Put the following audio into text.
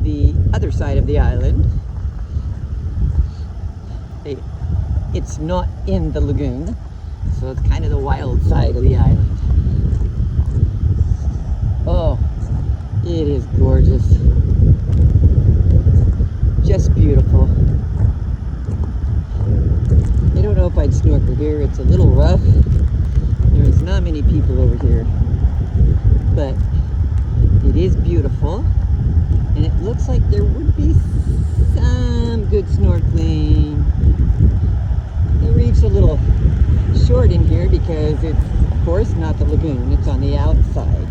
the other side of the island. It's not in the lagoon, so it's kind of the wild side of the island. Oh, it is gorgeous. Just beautiful. I don't know if I'd snorkel here. It's a little rough. There's not many people over here, but it is beautiful, and it looks like there would be some good snorkeling. The reef's a little short in here because it's, of course, not the lagoon. It's on the outside.